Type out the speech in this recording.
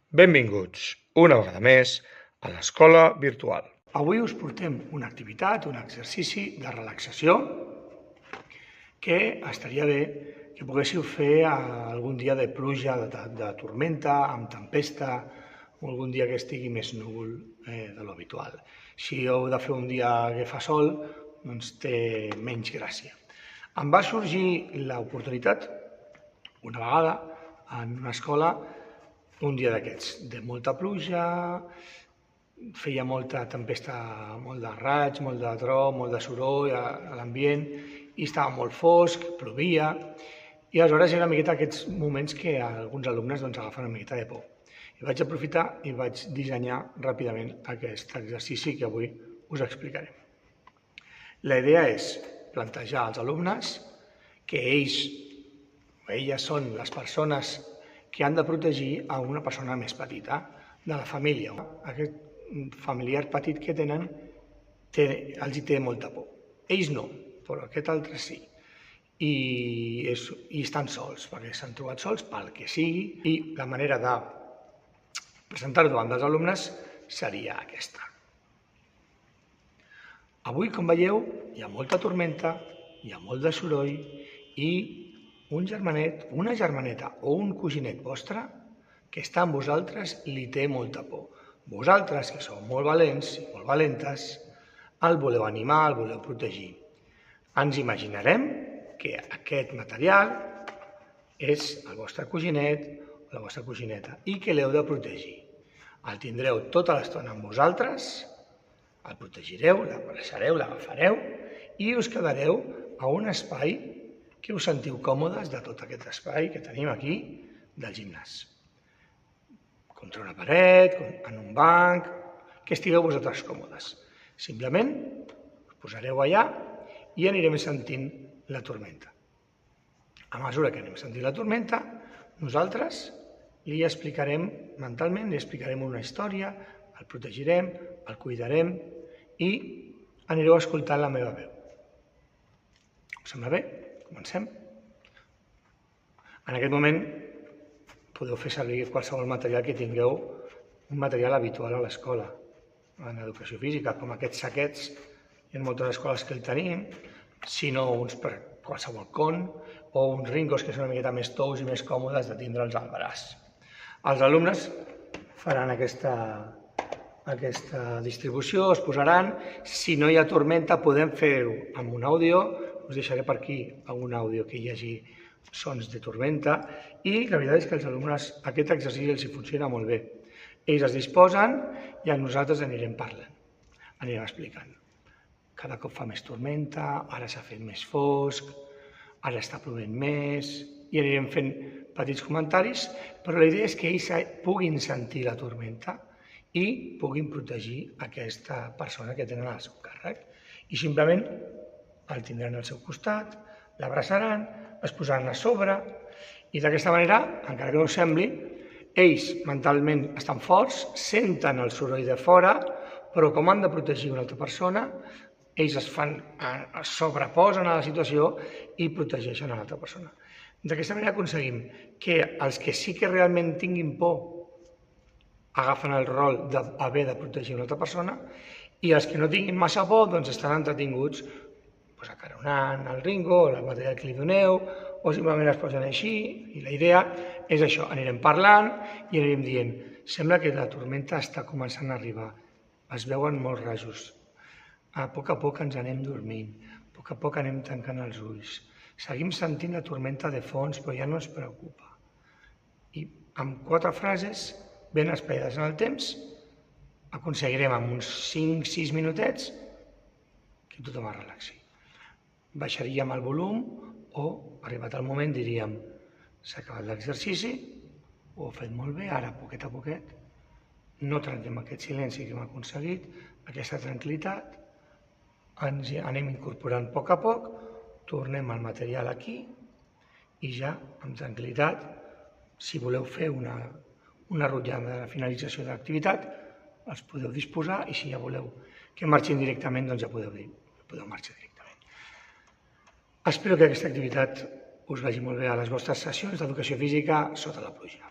Benvinguts, una vegada més, a l'Escola Virtual. Avui us portem una activitat, un exercici de relaxació que estaria bé que poguéssiu fer algun dia de pluja, de tormenta, amb tempesta, o algun dia que estigui més núvol de l'habitual. Si heu de fer un dia que fa sol, doncs té menys gràcia. Em va sorgir l'oportunitat, una vegada, en una escola, un dia d'aquests, de molta pluja, feia molta tempesta, molt de raig, molt de tro, molt de soroll a l'ambient, i estava molt fosc, plovia, i aleshores era una miqueta aquests moments que alguns alumnes agafen una miqueta de por. I vaig aprofitar i vaig dissenyar ràpidament aquest exercici que avui us explicaré. La idea és plantejar als alumnes que ells o elles són les persones que han de protegir a una persona més petita de la família. Aquest familiar petit que tenen els hi té molta por. Ells no, però aquest altre sí. I estan sols, perquè s'han trobat sols pel que sigui, i la manera de presentar-ho davant dels alumnes seria aquesta. Avui, com veieu, hi ha molta tormenta, hi ha molt de soroll i un germanet, una germaneta o un coginet vostre que està amb vosaltres li té molta por. Vosaltres, que sou molt valents i molt valentes, el voleu animar, el voleu protegir. Ens imaginarem que aquest material és el vostre coginet o la vostra cogineta i que l'heu de protegir. El tindreu tota l'estona amb vosaltres, el protegireu, l'abraçareu, l'agafareu i us quedareu a un espai que us sentiu còmodes de tot aquest espai que tenim aquí del gimnàs. Contra una paret, en un banc, que estigueu vosaltres còmodes. Simplement us posareu allà i anirem sentint la tormenta. A mesura que anem sentint la tormenta, nosaltres li explicarem mentalment, li explicarem una història, el protegirem, el cuidarem i anireu escoltant la meva veu. Us sembla bé? Comencem. En aquest moment podeu fer servir qualsevol material que tingueu, un material habitual a l'escola, en educació física, com aquests saquets, hi ha moltes escoles que el tenim, si no qualsevol con, o uns ringos que són una miqueta més tous i més còmodes de tindre'ls al braç. Els alumnes faran aquesta distribució, es posaran. Si no hi ha tormenta podem fer-ho amb un àudio, us deixaré per aquí algun àudio que hi hagi sons de tormenta, i la veritat és que als alumnes aquest exercici els funciona molt bé. Ells es disposen i nosaltres anirem parlant, anirem explicant. Cada cop fa més tormenta, ara s'ha fet més fosc, ara està plovent més, i anirem fent petits comentaris, però la idea és que ells puguin sentir la tormenta i puguin protegir aquesta persona que tenen al seu càrrec. I simplement el tindran al seu costat, l'abraçaran, es posaran a sobre i d'aquesta manera, encara que no us sembli, ells mentalment estan forts, senten el soroll de fora, però com han de protegir una altra persona, ells es sobreposen a la situació i protegeixen a l'altra persona. D'aquesta manera aconseguim que els que sí que realment tinguin por agafen el rol d'haver de protegir una altra persona i els que no tinguin massa por doncs estan entretinguts acaronant el ringo, el material que li doneu, o simplement es posen així, i la idea és això, anirem parlant i anirem dient, sembla que la tormenta està començant a arribar, es veuen molts rajos, a poc ens anem dormint, a poc anem tancant els ulls, seguim sentint la tormenta de fons, però ja no ens preocupa. I amb 4 frases ben espaiades en el temps, aconseguirem en uns 5-6 minutets que tothom es relaxi. Baixaríem el volum o, arribat el moment, diríem s'ha acabat l'exercici, ho heu fet molt bé, ara, poquet a poquet, no trenquem aquest silenci que hem aconseguit, aquesta tranquil·litat, ens anem incorporant a poc, tornem al material aquí i ja, amb tranquil·litat, si voleu fer una rotllana de finalització de l'activitat, els podeu disposar i si ja voleu que marxin directament, doncs ja podeu marxar directament. Espero que aquesta activitat us vagi molt bé a les vostres sessions d'educació física sota la pluja.